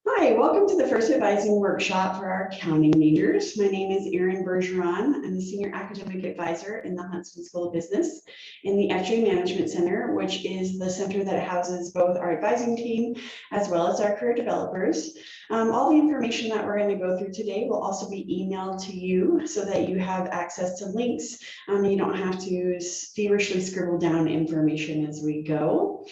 Hi, welcome to the first advising workshop for our accounting majors. My name is Erin Bergeron. I'm the Senior Academic Advisor in the Huntsman School of Business in the HSB Management Center, which is the center that houses both our advising team as well as our career developers. All the information that we're going to go through today will also be emailed to you so that you have access to links. You don't have to feverishly scribble down information as we go.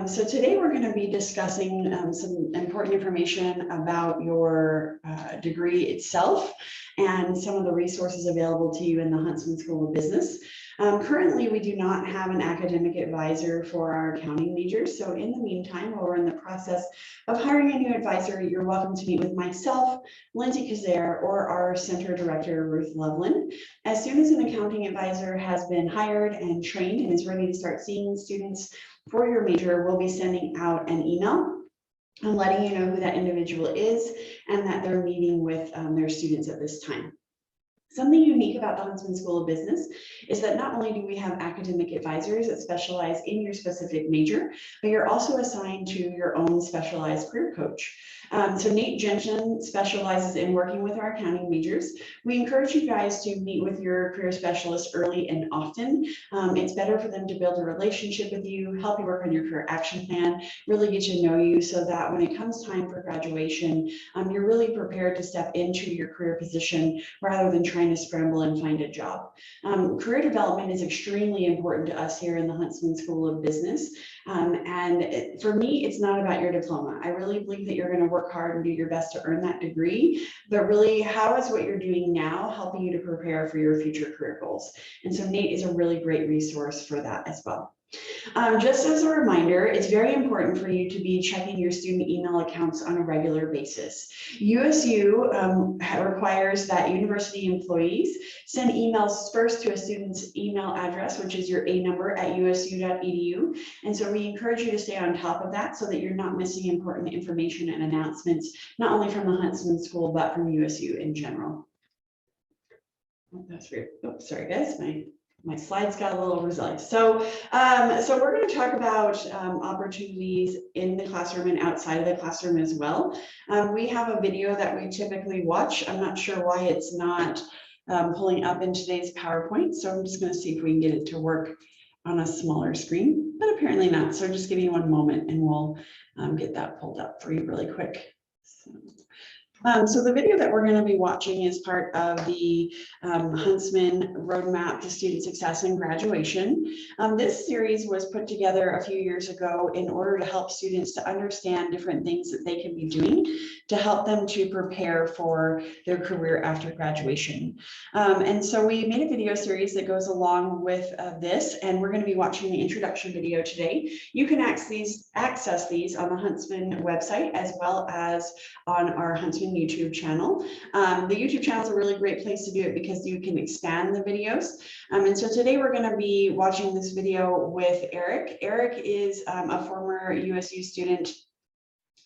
So today we're going to be discussing some important information about your degree itself and some of the resources available to you in the Huntsman School of Business. Currently, we do not have an academic advisor for our accounting majors. So in the meantime, while we're in the process of hiring a new advisor, you're welcome to meet with myself, Lindsay Kazare, or our center director, Ruth Loveland. As soon as an accounting advisor has been hired and trained and is ready to start seeing students for your major, we'll be sending out an email and letting you know who that individual is and that they're meeting with their students at this time. Something unique about the Huntsman School of Business is that not only do we have academic advisors that specialize in your specific major, but you're also assigned to your own specialized career coach. So Nate Jensen specializes in working with our accounting majors. We encourage you guys to meet with your career specialist early and often. It's better for them to build a relationship with you, help you work on your career action plan, really get to know you so that when it comes time for graduation, you're really prepared to step into your career position rather than trying to scramble and find a job. Career development is extremely important to us here in the Huntsman School of Business. For me, it's not about your diploma. I really believe that you're going to work hard and do your best to earn that degree, but really, how is what you're doing now helping you to prepare for your future career goals? And so Nate is a really great resource for that as well. Just as a reminder, it's very important for you to be checking your student email accounts on a regular basis. USU requires that university employees send emails first to a student's email address, which is your A number at usu.edu. And so we encourage you to stay on top of that so that you're not missing important information and announcements, not only from the Huntsman School, but from USU in general. Oh, that's weird. Oh, sorry guys, my slides got a little resilient. So we're going to talk about opportunities in the classroom and outside of the classroom as well. We have a video that we typically watch. I'm not sure why it's not pulling up in today's PowerPoint. So I'm just going to see if we can get it to work on a smaller screen, but apparently not. So just give me one moment and we'll get that pulled up for you really quick. So the video that we're going to be watching is part of the Huntsman Roadmap to Student Success and Graduation. This series was put together a few years ago in order to help students to understand different things that they can be doing to help them to prepare for their career after graduation. And so we made a video series that goes along with this, and we're going to be watching the introduction video today. You can access these on the Huntsman website as well as on our Huntsman YouTube channel. The YouTube channel is a really great place to do it because you can expand the videos. And so today we're going to be watching this video with Eric. Eric is a former USU student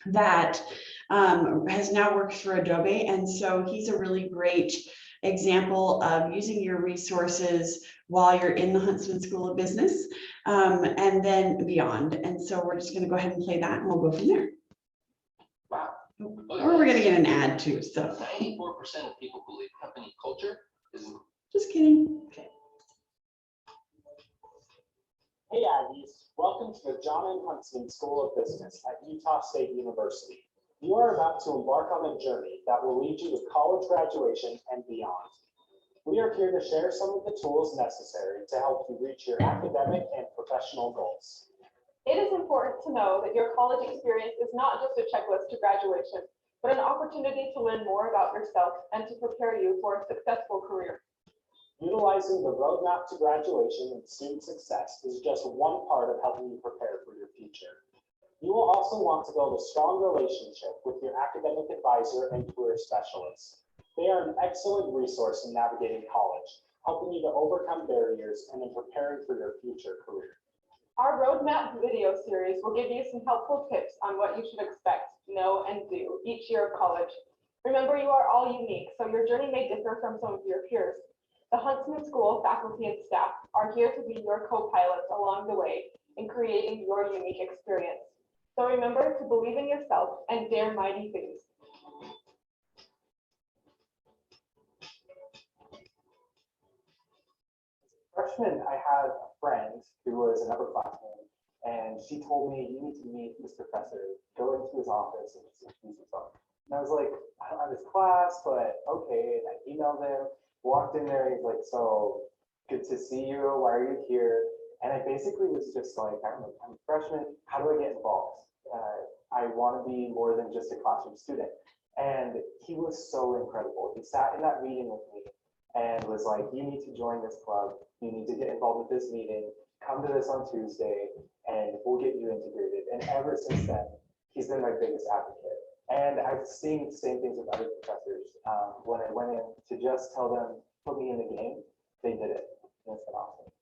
that has now worked for Adobe. And so he's a really great example of using your resources while you're in the Huntsman School of Business and then beyond. And so we're just going to go ahead and play that and we'll go from there. Wow. Or we're going to get an ad too. So 94% of people believe company culture is. Just kidding. Okay. Hey Aggies, welcome to the John M. Huntsman School of Business at Utah State University. You are about to embark on a journey that will lead you to college graduation and beyond. We are here to share some of the tools necessary to help you reach your academic and professional goals. It is important to know that your college experience is not just a checklist to graduation, but an opportunity to learn more about yourself and to prepare you for a successful career. Utilizing the roadmap to graduation and student success is just one part of helping you prepare for your future. You will also want to build a strong relationship with your academic advisor and career specialist. They are an excellent resource in navigating college, helping you to overcome barriers and in preparing for your future career. Our roadmap video series will give you some helpful tips on what you should expect, know, and do each year of college. Remember, you are all unique, so your journey may differ from some of your peers. The Huntsman School faculty and staff are here to be your co-pilots along the way in creating your unique experience. So So remember to believe in yourself and dare mighty things. Freshman, I had a friend who was an upperclassman, and she told me, you need to meet this professor, go into his office and just introduce yourself. And I was like, I don't have his class, but okay. And I emailed him, walked in there, he's like, so good to see you, why are you here? And I basically was just like, I'm a freshman, how do I get involved? I want to be more than just a classroom student. And he was so incredible. He sat in that meeting with me and was like, you need to join this club. You need to get involved with this meeting. Come to this on Tuesday and we'll get you integrated. And ever since then, he's been my biggest advocate. And I've seen the same things with other professors. When I went in to just tell them, put me in the game, they did it. And it's been awesome.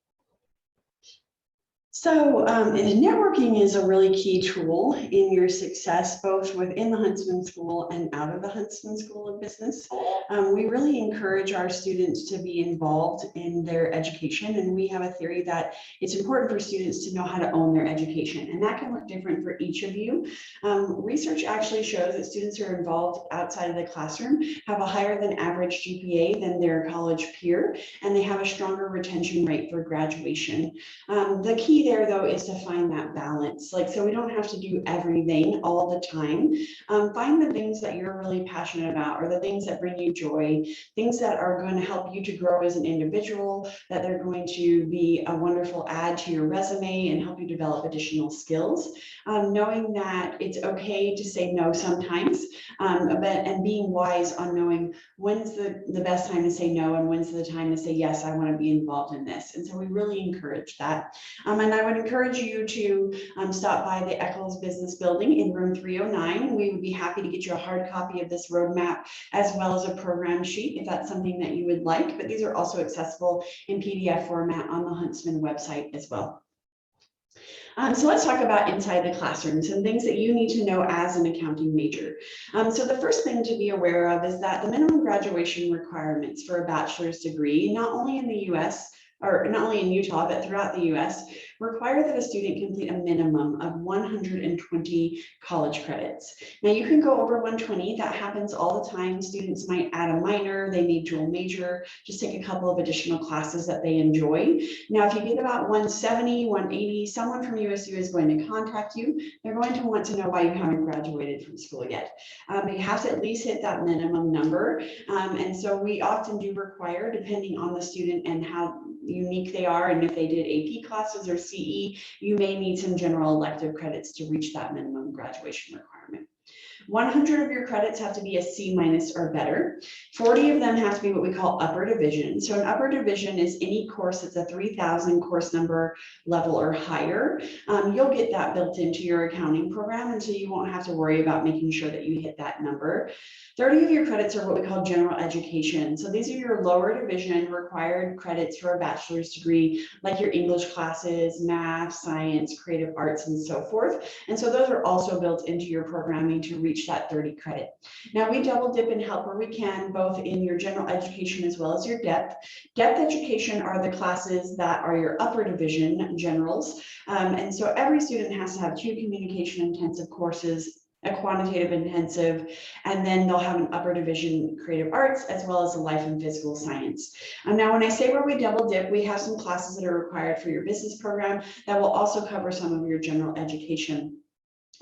So networking is a really key tool in your success, both within the Huntsman School and out of the Huntsman School of Business. We really encourage our students to be involved in their education, and we have a theory that it's important for students to know how to own their education, and that can look different for each of you. Research actually shows that students who are involved outside of the classroom have a higher than average GPA than their college peer, and they have a stronger retention rate for graduation. The key there though is to find that balance. So we don't have to do everything all the time. Find the things that you're really passionate about, or the things that bring you joy, things that are going to help you to grow as an individual, that they're going to be a wonderful add to your resume and help you develop additional skills. Knowing that it's okay to say no sometimes, and being wise on knowing when's the best time to say no and when's the time to say yes, I want to be involved in this. And so we really encourage that. And I would encourage you to stop by the Eccles Business Building in room 309. We would be happy to get you a hard copy of this roadmap as well as a program sheet if that's something that you would like. But these are also accessible in PDF format on the Huntsman website as well. So let's talk about inside the classrooms and things that you need to know as an accounting major. So the first thing to be aware of is that the minimum graduation requirements for a bachelor's degree, not only in the US, or not only in Utah, but throughout the US, require that a student complete a minimum of 120 college credits. Now you can go over 120, that happens all the time. Students might add a minor, they may dual major, just take a couple of additional classes that they enjoy. Now, if you get about 170, 180, someone from USU is going to contact you. They're going to want to know why you haven't graduated from school yet. You have to at least hit that minimum number. And so we often do require, depending on the student and how unique they are, and if they did AP classes or CE, you may need some general elective credits to reach that minimum graduation requirement. 100 of your credits have to be a C- or better. 40 of them have to be what we call upper division. So an upper division is any course that's a 3,000 course number level or higher. You'll get that built into your accounting program, and so you won't have to worry about making sure that you hit that number. 30 of your credits are what we call general education. So these are your lower division required credits for a bachelor's degree, like your English classes, math, science, creative arts, and so forth. And so those are also built into your programming to reach that 30 credit. Now we double dip and help where we can, both in your general education as well as your depth. Depth education are the classes that are your upper division generals. And so every student has to have 2 communication intensive courses, a quantitative intensive, and then they'll have an upper division creative arts as well as a life and physical science. Now, when I say where we double dip, we have some classes that are required for your business program that will also cover some of your general education.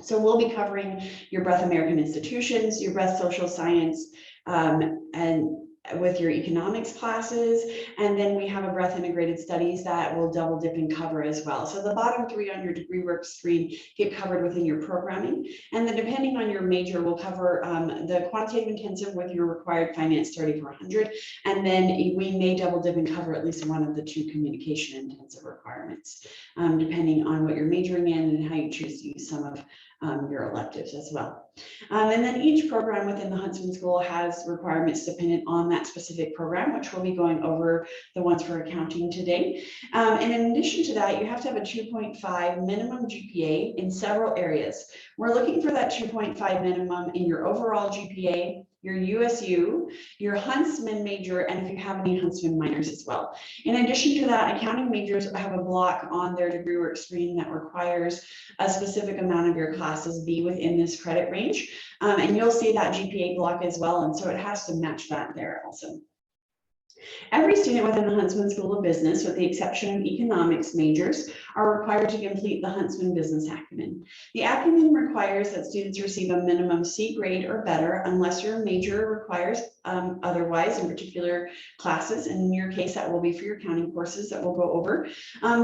So we'll be covering your Breath American Institutions, your Breath Social Science, and with your economics classes, and then we have a Breath Integrated Studies that will double dip and cover as well. So the bottom 3 on your degree work screen get covered within your programming, and then depending on your major, we'll cover the quantitative intensive with your required finance 3400, and then we may double dip and cover at least one of the 2 communication intensive requirements, depending on what you're majoring in and how you choose to use some of your electives as well. And then each program within the Huntsman School has requirements dependent on that specific program, which we'll be going over the ones for accounting today. And in addition to that, you have to have a 2.5 minimum GPA in several areas. We're looking for that 2.5 minimum in your overall GPA, your USU, your Huntsman major, and if you have any Huntsman minors as well. In addition to that, accounting majors have a block on their degree work screen that requires a specific amount of your classes be within this credit range. And you'll see that GPA block as well. And so it has to match that there also. Every student within the Huntsman School of Business, with the exception of economics majors, are required to complete the Huntsman Business Acumen. The Acumen requires that students receive a minimum C grade or better unless your major requires otherwise in particular classes. And in your case, that will be for your accounting courses that we'll go over.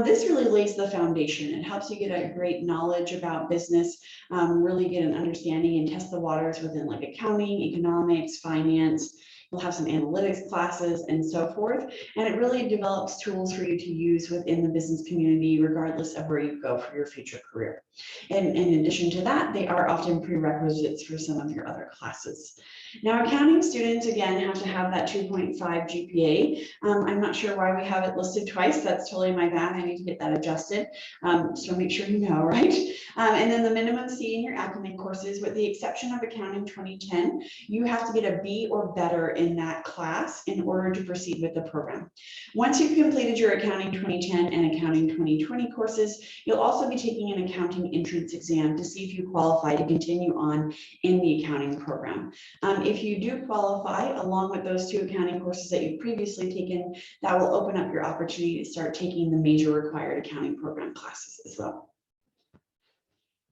This really lays the foundation. It helps you get a great knowledge about business, really get an understanding and test the waters within like accounting, economics, finance. We'll have some analytics classes and so forth. And it really develops tools for you to use within the business community, regardless of where you go for your future career. And in addition to that, they are often prerequisites for some of your other classes. Now, accounting students, again, have to have that 2.5 GPA. I'm not sure why we have it listed twice. That's totally my bad. I need to get that adjusted. So make sure you know, right? And then the minimum C in your academic courses, with the exception of accounting 2010, you have to get a B or better in that class in order to proceed with the program. Once you've completed your accounting 2010 and accounting 2020 courses, you'll also be taking an accounting entrance exam to see if you qualify to continue on in the accounting program. If you do qualify, along with those two accounting courses that you've previously taken, that will open up your opportunity to start taking the major required accounting program classes as well.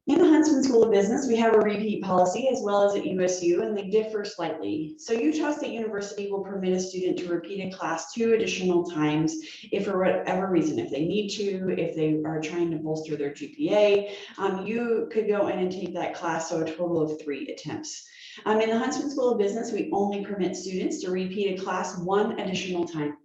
In the Huntsman School of Business, we have a repeat policy as well as at USU, and they differ slightly. So Utah State University will permit a student to repeat a class 2 additional times if for whatever reason, if they need to, if they are trying to bolster their GPA, you could go in and take that class, so a total of 3 attempts. In the Huntsman School of Business, we only permit students to repeat a class 1 additional time.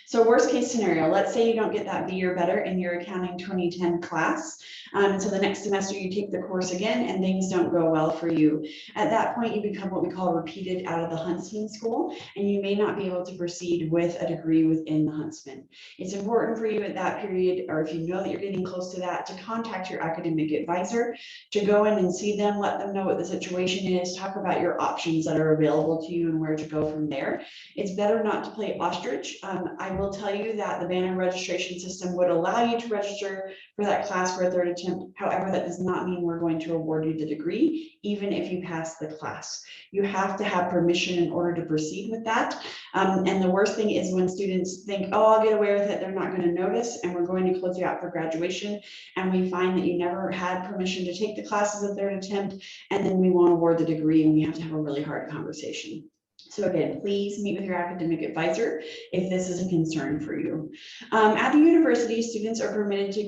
So worst case scenario, let's say you don't get that B or better in your accounting 2010 class. So the next semester you take the course again and things don't go well for you. At that point, you become what we call repeated out of the Huntsman School, and you may not be able to proceed with a degree within the Huntsman. It's important for you at that period, or if you know that you're getting close to that, to contact your academic advisor, to go in and see them, let them know what the situation is, talk about your options that are available to you and where to go from there. It's better not to play ostrich. I will tell you that the banner registration system would allow you to register for that class for a 3rd attempt. However, that does not mean we're going to award you the degree, even if you pass the class. You have to have permission in order to proceed with that. And the worst thing is when students think, oh, I'll get away with it, they're not going to notice, and we're going to close you out for graduation. And we find that you never had permission to take the classes at 3rd attempt, and then we won't award the degree, and we have to have a really hard conversation. So again, please meet with your academic advisor if this is a concern for you. At the university, students are permitted to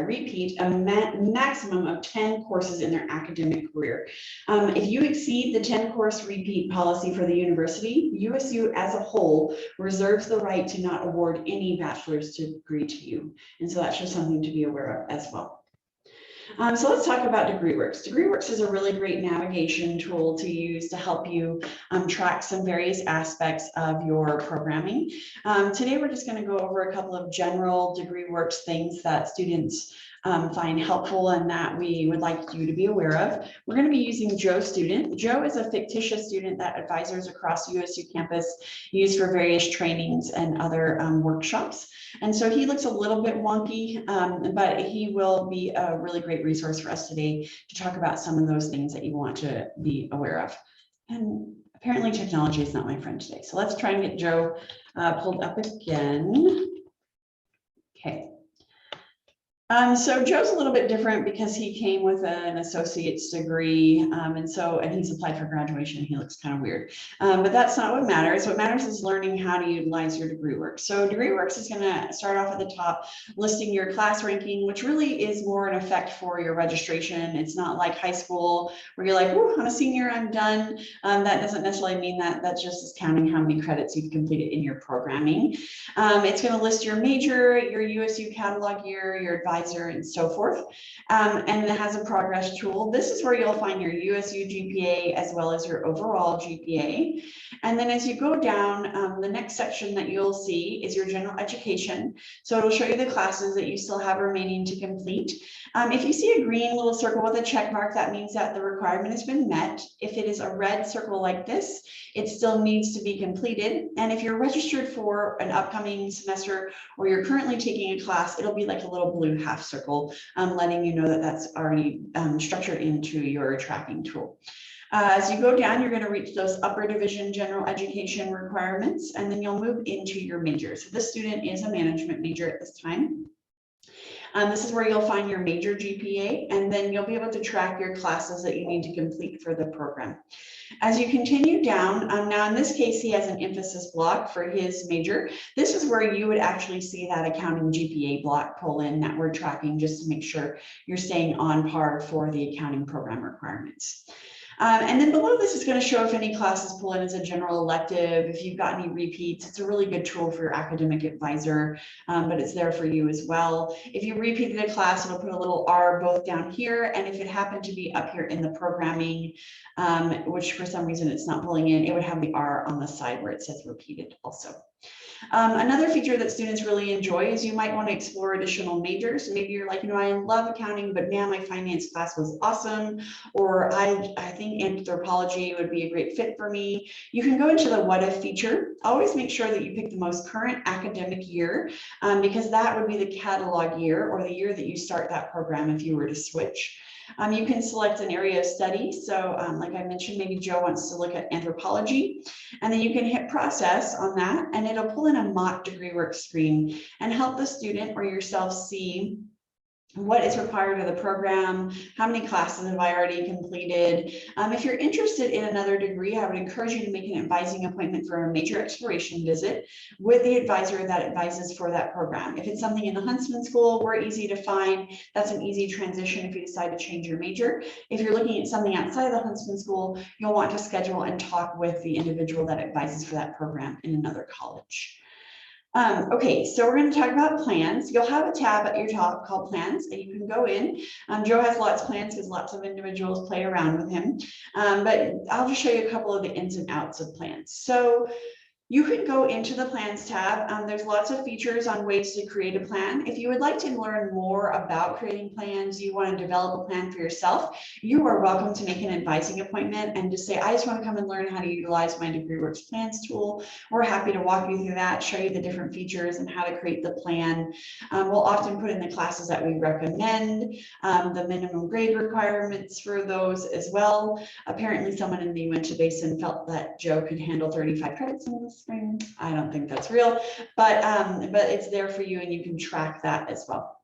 repeat a maximum of 10 courses in their academic career. If you exceed the 10 course repeat policy for the university, USU as a whole reserves the right to not award any bachelor's degree to you. And so that's just something to be aware of as well. So let's talk about DegreeWorks. DegreeWorks is a really great navigation tool to use to help you track some various aspects of your programming. Today, we're just going to go over a couple of general DegreeWorks things that students find helpful and that we would like you to be aware of. We're going to be using Joe Student. Joe is a fictitious student that advisors across USU campus use for various trainings and other workshops. And so he looks a little bit wonky, but he will be a really great resource for us today to talk about some of those things that you want to be aware of. And apparently technology is not my friend today. So let's try and get Joe pulled up again. Okay. So Joe's a little bit different because he came with an associate's degree, and he's applied for graduation. He looks kind of weird, but that's not what matters. What matters is learning how to utilize your DegreeWorks. So DegreeWorks is going to start off at the top, listing your class ranking, which really is more in effect for your registration. It's not like high school where you're like, I'm a senior, I'm done. That doesn't necessarily mean that. That's just counting how many credits you've completed in your programming. It's going to list your major, your USU catalog year, your advisor advisor, and so forth. And it has a progress tool. This is where you'll find your USU GPA as well as your overall GPA. And then as you go down, the next section that you'll see is your general education. So it'll show you the classes that you still have remaining to complete. If you see a green little circle with a check mark, that means that the requirement has been met. If it is a red circle like this, it still needs to be completed. And if you're registered for an upcoming semester or you're currently taking a class, it'll be like a little blue half circle, letting you know that that's already structured into your tracking tool. As you go down, you're going to reach those upper division general education requirements, and then you'll move into your major. So this student is a management major at this time. This is where you'll find your major GPA, and then you'll be able to track your classes that you need to complete for the program. As you continue down, now in this case, he has an emphasis block for his major. This is where you would actually see that accounting GPA block pull in that we're tracking just to make sure you're staying on par for the accounting program requirements. And then below this is going to show if any classes pull in as a general elective, if you've got any repeats. It's a really good tool for your academic advisor, but it's there for you as well. If you repeated a class, it'll put a little R both down here, and if it happened to be up here in the programming, which for some reason it's not pulling in, it would have the R on the side where it says repeated also. Another feature that students really enjoy is you might want to explore additional majors. Maybe you're like, I love accounting, but man, my finance class was awesome. Or I think anthropology would be a great fit for me. You can go into the what if feature. Always make sure that you pick the most current academic year, because that would be the catalog year or the year that you start that program if you were to switch. You can select an area of study. So like I mentioned, maybe Joe wants to look at anthropology, and then you can hit process on that, and it'll pull in a mock degree work screen and help the student or yourself see what is required of the program, how many classes have I already completed. If you're interested in another degree, I would encourage you to make an advising appointment for a major exploration visit with the advisor that advises for that program. If it's something in the Huntsman School, we're easy to find. That's an easy transition if you decide to change your major. If you're looking at something outside of the Huntsman School, you'll want to schedule and talk with the individual that advises for that program in another college. Okay, so we're going to talk about plans. You'll have a tab at your top called plans, and you can go in. Joe has lots of plans because lots of individuals play around with him, but I'll just show you a couple of the ins and outs of plans. So you can go into the plans tab. There's lots of features on ways to create a plan. If you would like to learn more about creating plans, you want to develop a plan for yourself, you are welcome to make an advising appointment and just say, I just want to come and learn how to utilize my DegreeWorks plans tool. We're happy to walk you through that, show you the different features and how to create the plan. We'll often put in the classes that we recommend, the minimum grade requirements for those as well. Apparently someone in the Uinta Basin felt that Joe could handle 35 credits in this spring. I don't think that's real, but it's there for you and you can track that as well.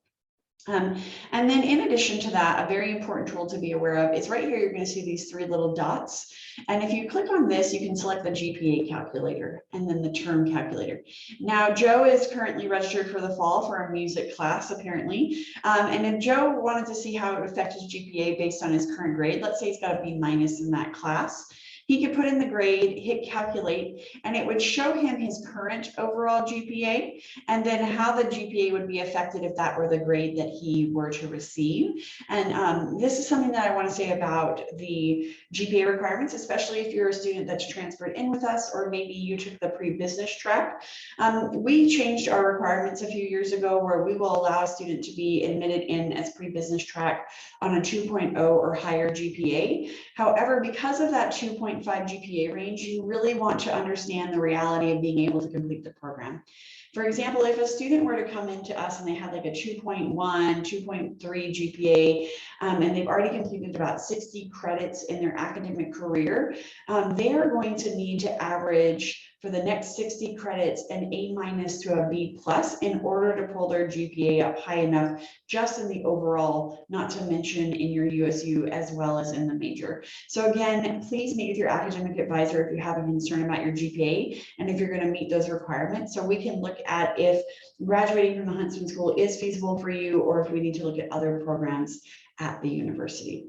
And then in addition to that, a very important tool to be aware of is right here, you're going to see these three little dots. And if you click on this, you can select the GPA calculator and then the term calculator. Now, Joe is currently registered for the fall for a music class, apparently. And if Joe wanted to see how it would affect his GPA based on his current grade, let's say he's got a B- in that class, he could put in the grade, hit calculate, and it would show him his current overall GPA, and then how the GPA would be affected if that were the grade that he were to receive. And this is something that I want to say about the GPA requirements, especially if you're a student that's transferred in with us, or maybe you took the pre-business track. We changed our requirements a few years ago where we will allow a student to be admitted in as pre-business track on a 2.0 or higher GPA. However, because of that 2.5 GPA range, you really want to understand the reality of being able to complete the program. For example, if a student were to come into us and they had like a 2.1, 2.3 GPA, and they've already completed about 60 credits in their academic career, they are going to need to average for the next 60 credits an A- to a B+ in order to pull their GPA up high enough just in the overall, not to mention in your USU as well as in the major. So again, please meet with your academic advisor if you have a concern about your GPA and if you're going to meet those requirements, so we can look at if graduating from the Huntsman School is feasible for you or if we need to look at other programs at the university.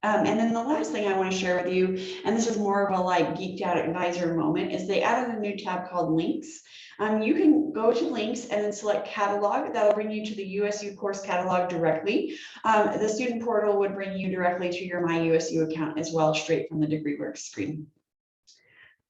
And then the last thing I want to share with you, and this is more of a like geeked out advisor moment, is they added a new tab called links. You can go to links and then select catalog. That'll bring you to the USU course catalog directly. The student portal would bring you directly to your My USU account as well, straight from the DegreeWorks screen.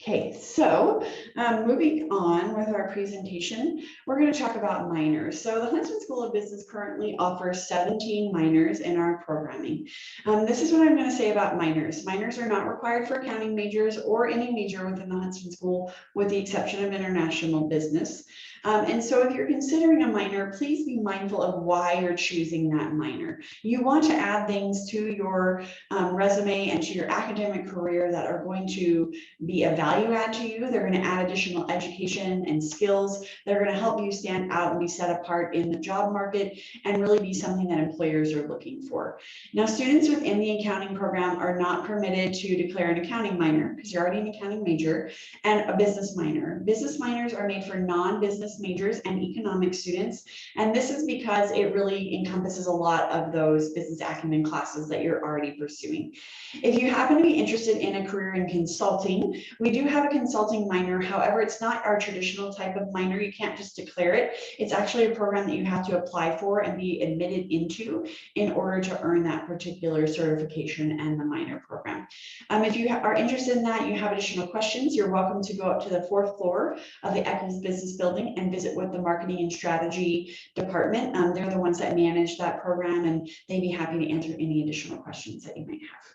Okay, so moving on with our presentation, we're going to talk about minors. So the Huntsman School of Business currently offers 17 minors in our programming. This is what I'm going to say about minors. Minors are not required for accounting majors or any major within the Huntsman School, with the exception of international business. And so if you're considering a minor, please be mindful of why you're choosing that minor. You want to add things to your resume and to your academic career that are going to be a value add to you. They're going to add additional education and skills. They're going to help you stand out and be set apart in the job market and really be something that employers are looking for. Now, students within the accounting program are not permitted to declare an accounting minor because you're already an accounting major, and a business minor. Business minors are made for non-business majors and economic students. And this is because it really encompasses a lot of those business acumen classes that you're already pursuing. If you happen to be interested in a career in consulting, we do have a consulting minor. However, it's not our traditional type of minor. You can't just declare it. It's actually a program that you have to apply for and be admitted into in order to earn that particular certification and the minor program. If you are interested in that, you have additional questions, you're welcome to go up to the 4th floor of the Eccles Business Building and visit with the marketing and strategy department. They're the ones that manage that program, and they'd be happy to answer any additional questions that you might have.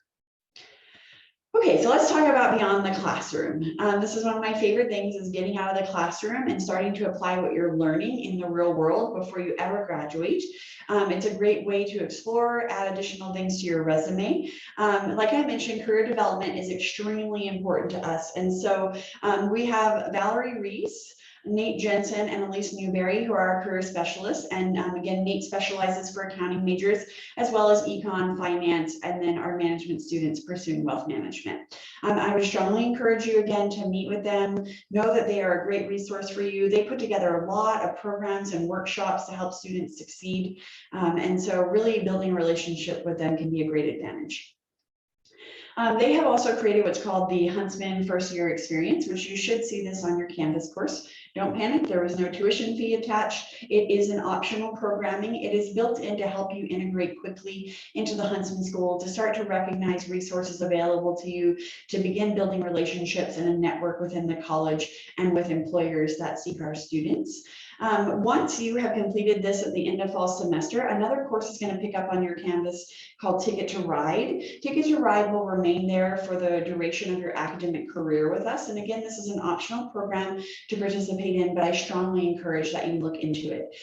Okay, so let's talk about beyond the classroom. This is one of my favorite things, is getting out of the classroom and starting to apply what you're learning in the real world before you ever graduate. It's a great way to explore, add additional things to your resume. Like I mentioned, career development is extremely important to us. And so we have Valerie Reese, Nate Jensen, and Elise Newberry, who are our career specialists. And again, Nate specializes for accounting majors, as well as econ, finance, and then our management students pursuing wealth management. I would strongly encourage you again to meet with them. Know that they are a great resource for you. They put together a lot of programs and workshops to help students succeed. And so really building a relationship with them can be a great advantage. They have also created what's called the Huntsman First Year Experience, which you should see this on your Canvas course. Don't panic, there was no tuition fee attached. It is an optional programming. It is built in to help you integrate quickly into the Huntsman School, to start to recognize resources available to you, to begin building relationships and a network within the college and with employers that seek our students. Once you have completed this at the end of fall semester, another course is going to pick up on your Canvas called Ticket to Ride. Ticket to Ride will remain there for the duration of your academic career with us. And again, this is an optional program to participate in, but I strongly encourage that you look into it.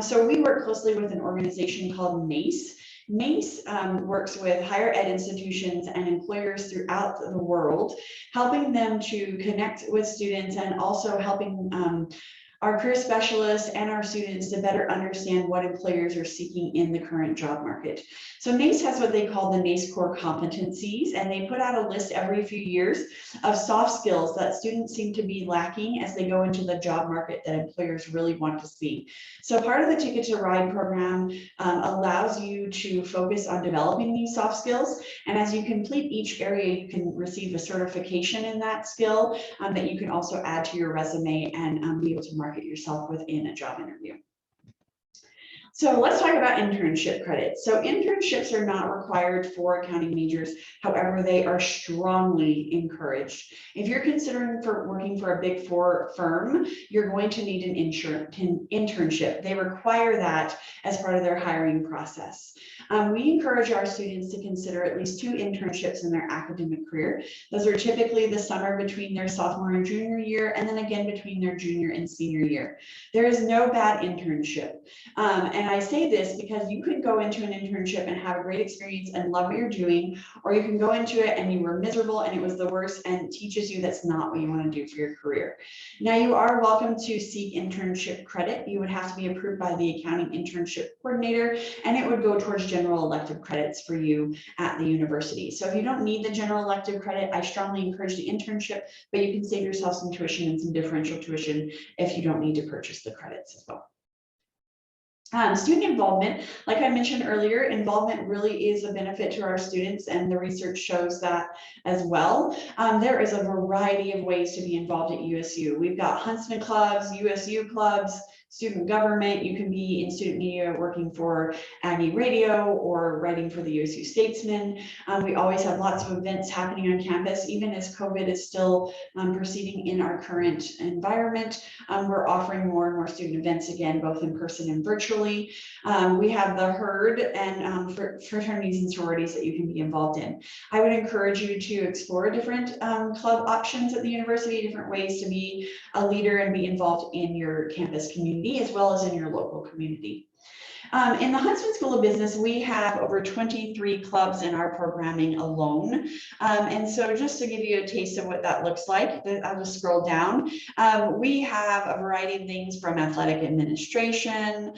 So we work closely with an organization called MACE. MACE works with higher ed institutions and employers throughout the world, helping them to connect with students and also helping our career specialists and our students to better understand what employers are seeking in the current job market. So NACE has what they call the NACE core competencies, and they put out a list every few years of soft skills that students seem to be lacking as they go into the job market that employers really want to see. So part of the Ticket to Ride program allows you to focus on developing these soft skills. And as you complete each area, you can receive a certification in that skill that you can also add to your resume and be able to market yourself within a job interview. So let's talk about internship credit. So internships are not required for accounting majors. However, they are strongly encouraged. If you're considering working for a Big Four firm, you're going to need an internship. They require that as part of their hiring process. We encourage our students to consider at least 2 internships in their academic career. Those are typically the summer between their sophomore and junior year, and then again between their junior and senior year. There is no bad internship. And I say this because you can go into an internship and have a great experience and love what you're doing, or you can go into it and you were miserable and it was the worst, and it teaches you that's not what you want to do for your career. Now, you are welcome to seek internship credit. You would have to be approved by the accounting internship coordinator, and it would go towards general elective credits for you at the university. So if you don't need the general elective credit, I strongly encourage the internship, but you can save yourself some tuition and some differential tuition if you don't need to purchase the credits as well. Student involvement, like I mentioned earlier, involvement really is a benefit to our students, and the research shows that as well. There is a variety of ways to be involved at USU. We've got Huntsman Clubs, USU Clubs, student government. You can be in student media working for Aggie Radio or writing for the USU Statesman. We always have lots of events happening on campus, even as COVID is still proceeding in our current environment. We're offering more and more student events again, both in person and virtually. We have the herd and fraternities and sororities that you can be involved in. I would encourage you to explore different club options at the university, different ways to be a leader and be involved in your campus community as well as in your local community. In the Huntsman School of Business, we have over 23 clubs in our programming alone. And so just to give you a taste of what that looks like, I'll just scroll down. We have a variety of things from athletic administration.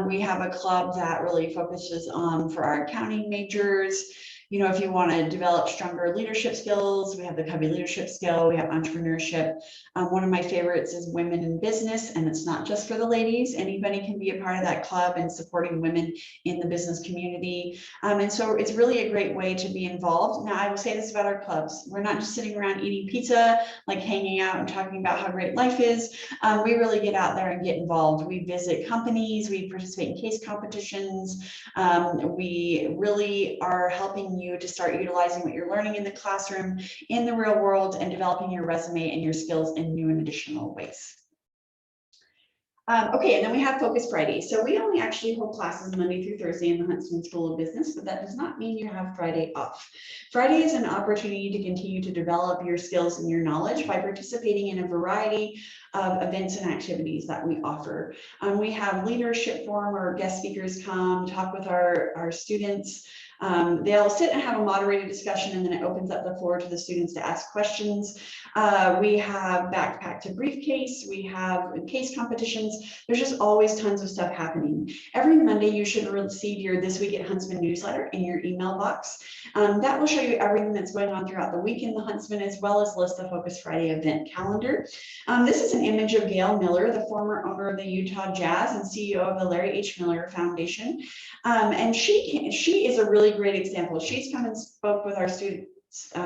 We have a club that really focuses on for our accounting majors. You know, if you want to develop stronger leadership skills, we have the Cubby Leadership Skill, we have entrepreneurship. One of my favorites is women in business, and it's not just for the ladies. Anybody can be a part of that club and supporting women in the business community. And so it's really a great way to be involved. Now, I will say this about our clubs. We're not just sitting around eating pizza, like hanging out and talking about how great life is. We really get out there and get involved. We visit companies, we participate in case competitions. We really are helping you to start utilizing what you're learning in the classroom in the real world and developing your resume and your skills in new and additional ways. Okay, and then we have Focus Friday. So we only actually hold classes Monday through Thursday in the Huntsman School of Business, but that does not mean you have Friday off. Friday is an opportunity to continue to develop your skills and your knowledge by participating in a variety of events and activities that we offer. We have leadership forum where guest speakers come, talk with our students. They'll sit and have a moderated discussion, and then it opens up the floor to the students to ask questions. We have backpack to briefcase. We have case competitions. There's just always tons of stuff happening. Every Monday, you should receive your This Week at Huntsman newsletter in your email box. That will show you everything that's going on throughout the week in the Huntsman, as well as list the Focus Friday event calendar. This is an image of Gail Miller, the former owner of the Utah Jazz and CEO of the Larry H. Miller Foundation. And she is a really great example. She's come and spoke with our students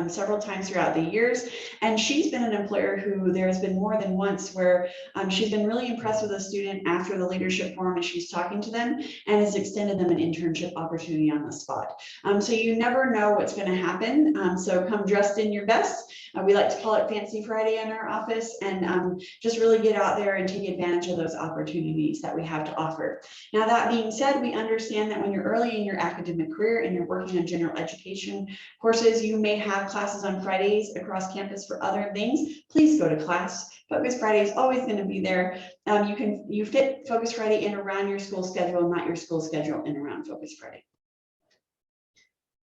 several times throughout the years, and she's been an employer who there has been more than once where she's been really impressed with a student after the leadership forum as she's talking to them and has extended them an internship opportunity on the spot. So you never know what's going to happen. So come dressed in your best. We like to call it Fancy Friday in our office, and just really get out there and take advantage of those opportunities that we have to offer. Now, that being said, we understand that when you're early in your academic career and you're working on general education courses, you may have classes on Fridays across campus for other things. Please go to class. Focus Friday is always going to be there. You fit Focus Friday in around your school schedule, not your school schedule in around Focus Friday.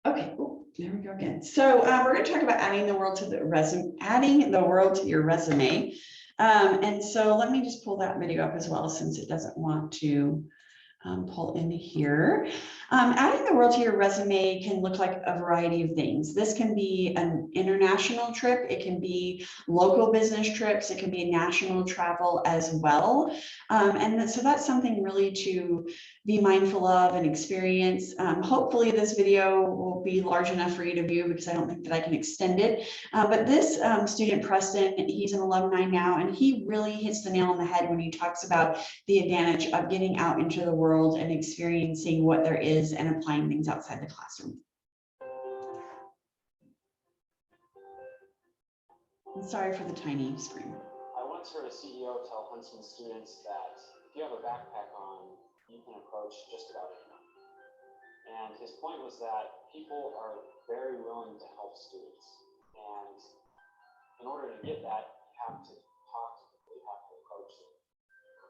Okay, there we go again. So we're going to talk about adding the world to the resume, adding the world to your resume. And so let me just pull that video up as well, since it doesn't want to pull in here. Adding the world to your resume can look like a variety of things. This can be an international trip. It can be local business trips. It can be national travel as well. And so that's something really to be mindful of and experience. Hopefully this video will be large enough for you to view, because I don't think that I can extend it. But this student, Preston, he's an alumni now, and he really hits the nail on the head when he talks about the advantage of getting out into the world and experiencing what there is and applying things outside the classroom. I'm sorry for the tiny screen. I once heard a CEO tell Huntsman students that if you have a backpack on, you can approach just about anyone. And his point was that people are very willing to help students. And in order to get that, you have to talk to people, you have to approach them.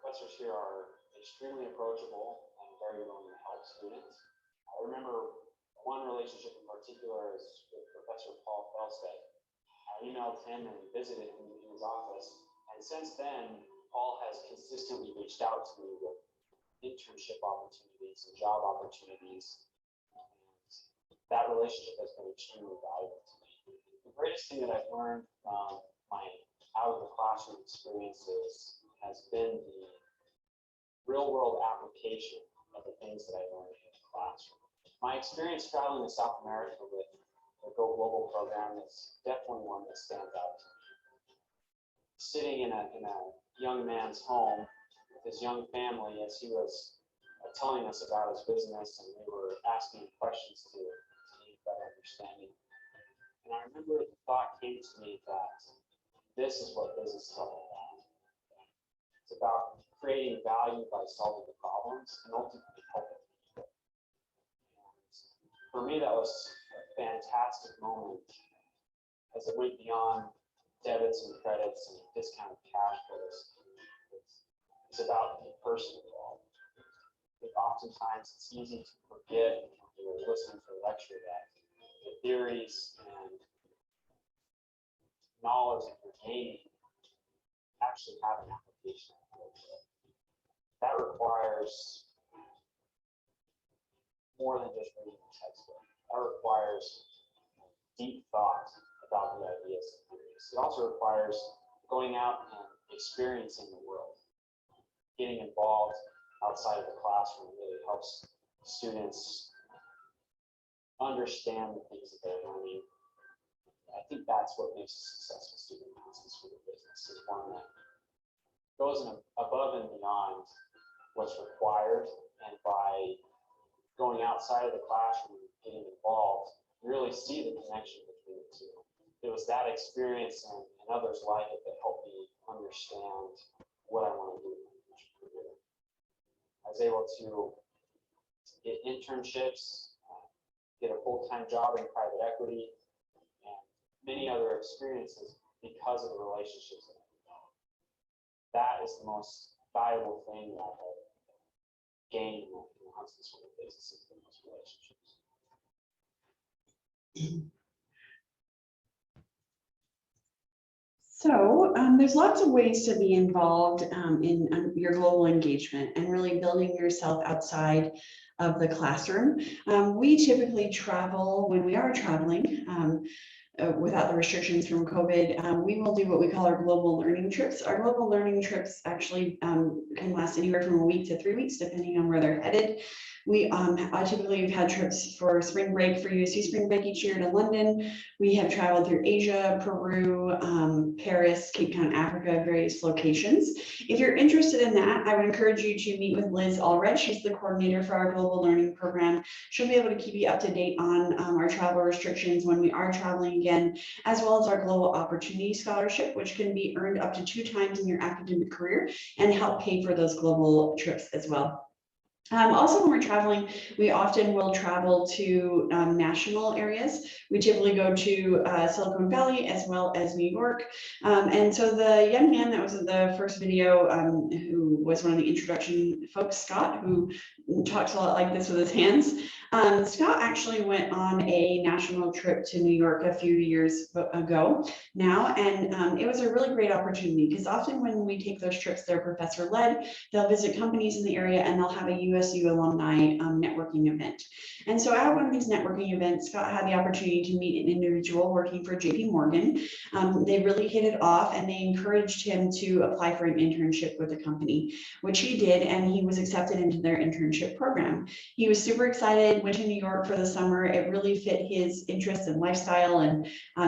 Professors here are extremely approachable and very willing to help students. I remember one relationship in particular is with Professor Paul Felstead. I emailed him and visited him in his office. And since then, Paul has consistently reached out to me with internship opportunities and job opportunities. And that relationship has been extremely valuable to me. The greatest thing that I've learned from my out of the classroom experiences has been the real world application of the things that I learned in the classroom. My experience traveling to South America with the Go Global program is definitely one that stands out to me. Sitting in a young man's home with his young family as he was telling us about his business, and we were asking questions to gain better understanding. And I remember the thought came to me that this is what business is all about. It's about creating value by solving the problems and ultimately helping people. And for me, that was a fantastic moment as it went beyond debits and credits and discounted cash flows. It's about the person involved. I think oftentimes it's easy to forget when you're listening to a lecture that the theories and knowledge that you're gaining actually have an application. That requires more than just reading the textbook. That requires deep thought about the ideas and theories. It also requires going out and experiencing the world. Getting involved outside of the classroom really helps students understand the things that they're learning. I think that's what makes a successful student in Huntsman School of Business, is one that goes above and beyond what's required, and by going outside of the classroom and getting involved, you really see the connection between the two. It was that experience and others like it that helped me understand what I want to do in my future career. I was able to get internships, get a full-time job in private equity, and many other experiences because of the relationships that I've developed. That is the most valuable thing that I have gained in the Huntsman School of Business, is those relationships. So there's lots of ways to be involved in your global engagement and really building yourself outside of the classroom. We typically travel when we are traveling. Without the restrictions from COVID, we will do what we call our global learning trips. Our global learning trips actually can last anywhere from a week to 3 weeks, depending on where they're headed. We typically have had trips for spring break, for USU spring break each year to London. We have traveled through Asia, Peru, Paris, Cape Town, Africa, various locations. If you're interested in that, I would encourage you to meet with Liz Allred. She's the coordinator for our global learning program. She'll be able to keep you up to date on our travel restrictions when we are traveling again, as well as our Global Opportunity Scholarship, which can be earned up to 2 times in your academic career and help pay for those global trips as well. Also, when we're traveling, we often will travel to national areas. We typically go to Silicon Valley as well as New York. And so the young man that was in the first video, who was one of the introduction folks, Scott, who talks a lot like this with his hands, Scott actually went on a national trip to New York a few years ago now, and it was a really great opportunity, because often when we take those trips, they're professor led. They'll visit companies in the area, and they'll have a USU alumni networking event. And so at one of these networking events, Scott had the opportunity to meet an individual working for JP Morgan. They really hit it off, and they encouraged him to apply for an internship with the company, which he did, and he was accepted into their internship program. He was super excited, went to New York for the summer. It really fit his interests and lifestyle and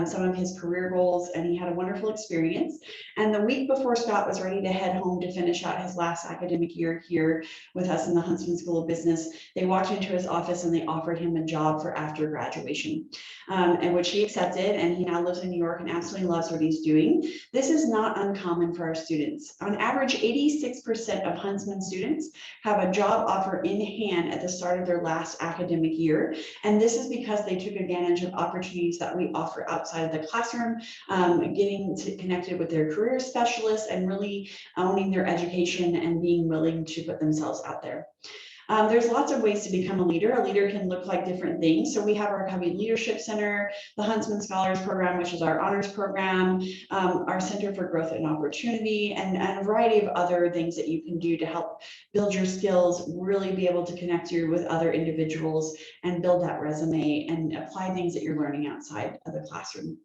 some of his career goals, and he had a wonderful experience. And the week before Scott was ready to head home to finish out his last academic year here with us in the Huntsman School of Business, they walked into his office and they offered him a job for after graduation, and which he accepted, and he now lives in New York and absolutely loves what he's doing. This is not uncommon for our students. On average, 86% of Huntsman students have a job offer in hand at the start of their last academic year, and this is because they took advantage of opportunities that we offer outside of the classroom, getting connected with their career specialists and really owning their education and being willing to put themselves out there. There's lots of ways to become a leader. A leader can look like different things. So we have our Covey Leadership Center, the Huntsman Scholars Program, which is our honors program, our Center for Growth and Opportunity, and a variety of other things that you can do to help build your skills, really be able to connect you with other individuals and build that resume and apply things that you're learning outside of the classroom.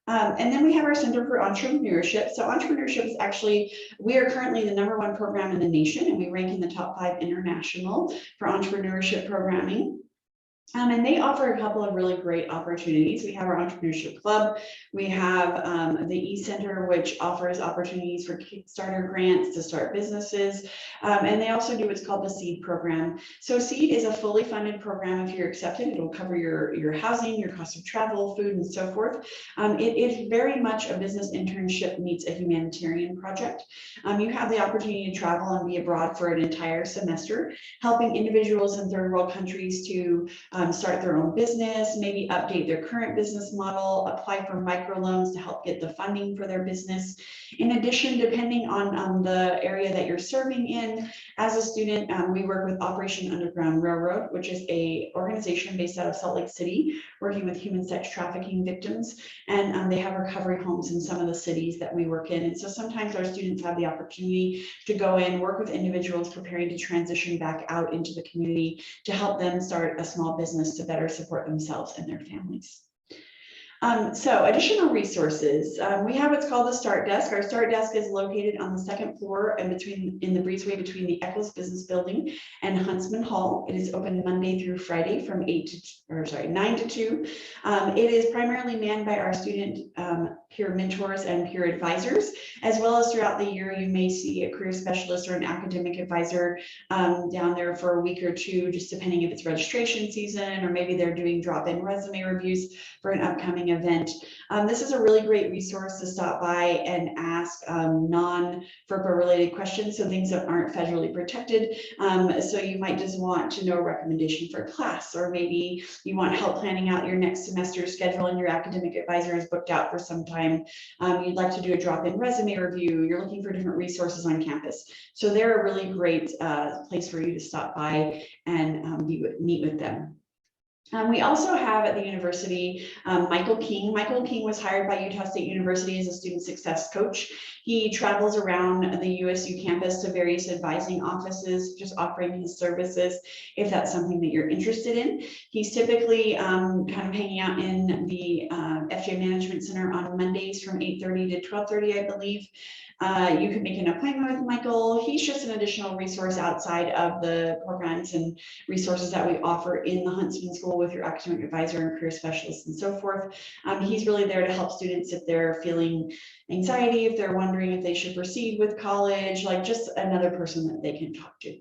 And then we have our Center for Entrepreneurship. So entrepreneurship is actually, we are currently the #1 program in the nation, and we rank in the top 5 international for entrepreneurship programming. And they offer a couple of really great opportunities. We have our Entrepreneurship Club. We have the E-Center, which offers opportunities for Kickstarter grants to start businesses. And they also do what's called the SEED program. So SEED is a fully funded program. If you're accepted, it will cover your housing, your cost of travel, food, and so forth. It is very much a business internship meets a humanitarian project. You have the opportunity to travel and be abroad for an entire semester, helping individuals in third world countries to start their own business, maybe update their current business model, apply for microloans to help get the funding for their business. In addition, depending on the area that you're serving in, as a student, we work with Operation Underground Railroad, which is an organization based out of Salt Lake City, working with human sex trafficking victims. And they have recovery homes in some of the cities that we work in. And so sometimes our students have the opportunity to go in, work with individuals preparing to transition back out into the community to help them start a small business to better support themselves and their families. So additional resources, we have what's called the Start Desk. Our Start Desk is located on the 2nd floor and in the breezeway between the Eccles Business Building and Huntsman Hall. It is open Monday through Friday from 9 to 2. It is primarily manned by our student peer mentors and peer advisors, as well as throughout the year, you may see a career specialist or an academic advisor down there for a week or two, just depending if it's registration season, or maybe they're doing drop-in resume reviews for an upcoming event. This is a really great resource to stop by and ask non-FERPA related questions, so things that aren't federally protected. So you might just want to know a recommendation for a class, or maybe you want help planning out your next semester schedule and your academic advisor is booked out for some time. You'd like to do a drop-in resume review. You're looking for different resources on campus. So they're a really great place for you to stop by and meet with them. We also have at the university Michael King. Michael King was hired by Utah State University as a student success coach. He travels around the USU campus to various advising offices, just offering his services if that's something that you're interested in. He's typically kind of hanging out in the FJ Management Center on Mondays from 8:30 to 12:30, I believe. You can make an appointment with Michael. He's just an additional resource outside of the programs and resources that we offer in the Huntsman School with your academic advisor and career specialist and so forth. He's really there to help students if they're feeling anxiety, if they're wondering if they should proceed with college, like just another person that they can talk to.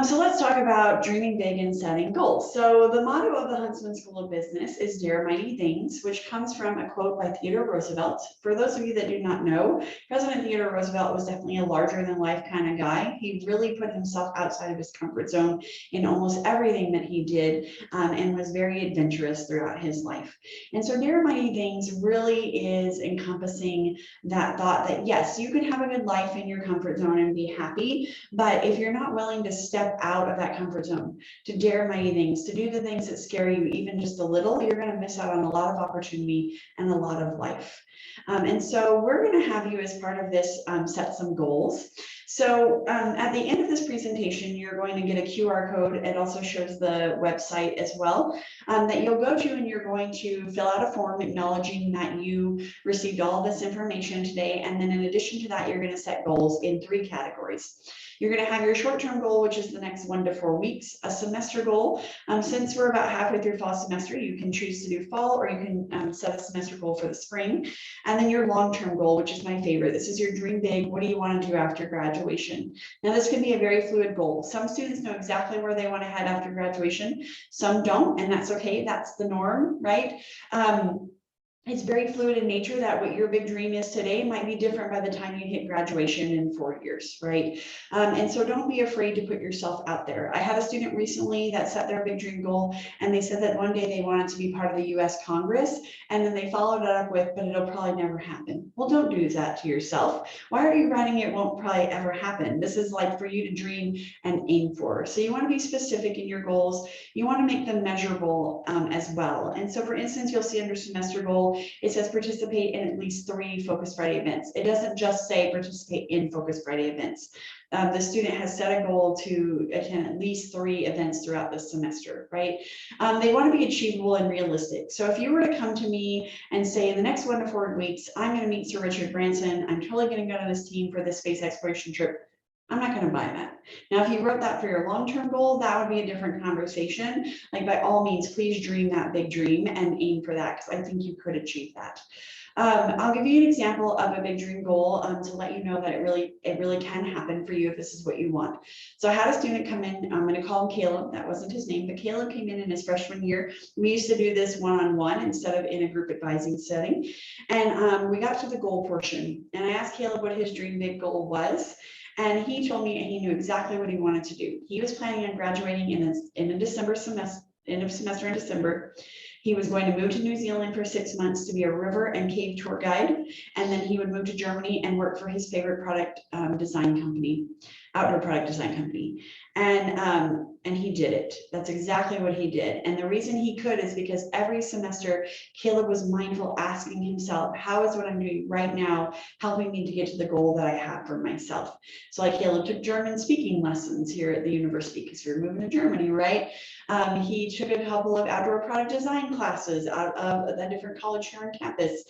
So let's talk about dreaming big and setting goals. So the motto of the Huntsman School of Business is Dare Mighty Things, which comes from a quote by Theodore Roosevelt. For those of you that do not know, President Theodore Roosevelt was definitely a larger than life kind of guy. He really put himself outside of his comfort zone in almost everything that he did, and was very adventurous throughout his life. And so Dare Mighty Things really is encompassing that thought that yes, you can have a good life in your comfort zone and be happy, but if you're not willing to step out of that comfort zone, to dare mighty things, to do the things that scare you even just a little, you're going to miss out on a lot of opportunity and a lot of life. And so we're going to have you as part of this set some goals. So at the end of this presentation, you're going to get a QR code. It also shows the website as well that you'll go to, and you're going to fill out a form acknowledging that you received all of this information today. And then in addition to that, you're going to set goals in 3 categories. You're going to have your short-term goal, which is the next 1 to 4 weeks, a semester goal. Since we're about halfway through fall semester, you can choose to do fall, or you can set a semester goal for the spring. And then your long-term goal, which is my favorite. This is your dream big. What do you want to do after graduation? Now, this can be a very fluid goal. Some students know exactly where they want to head after graduation. Some don't, and that's okay. That's the norm, right? It's very fluid in nature that what your big dream is today might be different by the time you hit graduation in 4 years, right? And so don't be afraid to put yourself out there. I had a student recently that set their big dream goal, and they said that one day they wanted to be part of the US Congress, and then they followed it up with, but it'll probably never happen. Well, don't do that to yourself. Why are you writing it won't probably ever happen? This is like for you to dream and aim for. So you want to be specific in your goals. You want to make them measurable as well. And so for instance, you'll see under semester goal, goal, it says participate in at least 3 Focus Friday events. It doesn't just say participate in Focus Friday events. The student has set a goal to attend at least 3 events throughout the semester, right? They want to be achievable and realistic. So if you were to come to me and say in the next 1 to 4 weeks, I'm going to meet Sir Richard Branson, I'm totally going to go to this team for this space exploration trip, I'm not going to buy that. Now, if you wrote that for your long-term goal, that would be a different conversation. Like, by all means, please dream that big dream and aim for that, because I think you could achieve that. I'll give you an example of a big dream goal to let you know that it really can happen for you if this is what you want. So I had a student come in, I'm going to call him Caleb, that wasn't his name, but Caleb came in his freshman year. We used to do this one-on-one instead of in a group advising setting. And we got to the goal portion, and I asked Caleb what his dream big goal was. And he told me he knew exactly what he wanted to do. He was planning on graduating in a December semester, end of semester in December. He was going to move to New Zealand for 6 months to be a river and cave tour guide. And then he would move to Germany and work for his favorite product design company, outdoor product design company. And he did it. That's exactly what he did. And the reason he could is because every semester, Caleb was mindful, asking himself, how is what I'm doing right now helping me to get to the goal that I have for myself? So like Caleb took German speaking lessons here at the university because we were moving to Germany, right? He took a couple of outdoor product design classes out of a different college here on campus.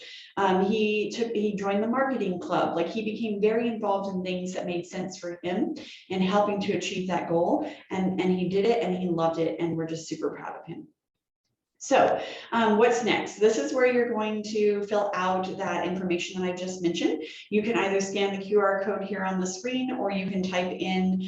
He joined the marketing club. Like, he became very involved in things that made sense for him in helping to achieve that goal. And he did it and he loved it. And we're just super proud of him. So what's next? This is where you're going to fill out that information that I just mentioned. You can either scan the QR code here on the screen, or you can type in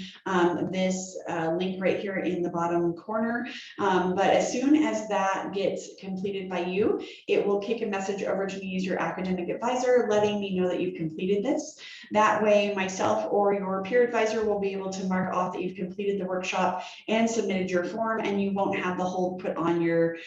this link right here in the bottom corner. But as soon as that gets completed by you, it will kick a message over to me as your academic advisor, letting me know that you've completed this. That way, myself or your peer advisor will be able to mark off that you've completed the workshop and submitted your form, and you won't have the hold put on your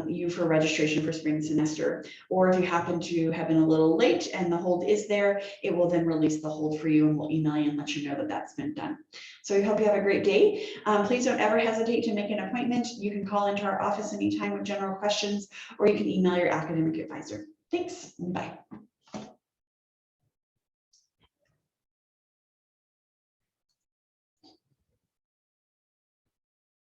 you for registration for spring semester. Or if you happen to have been a little late and the hold is there, it will then release the hold for you, and we'll email you and let you know that that's been done. So we hope you have a great day. Please don't ever hesitate to make an appointment. You can call into our office anytime with general questions, or you can email your academic advisor. Thanks. Bye.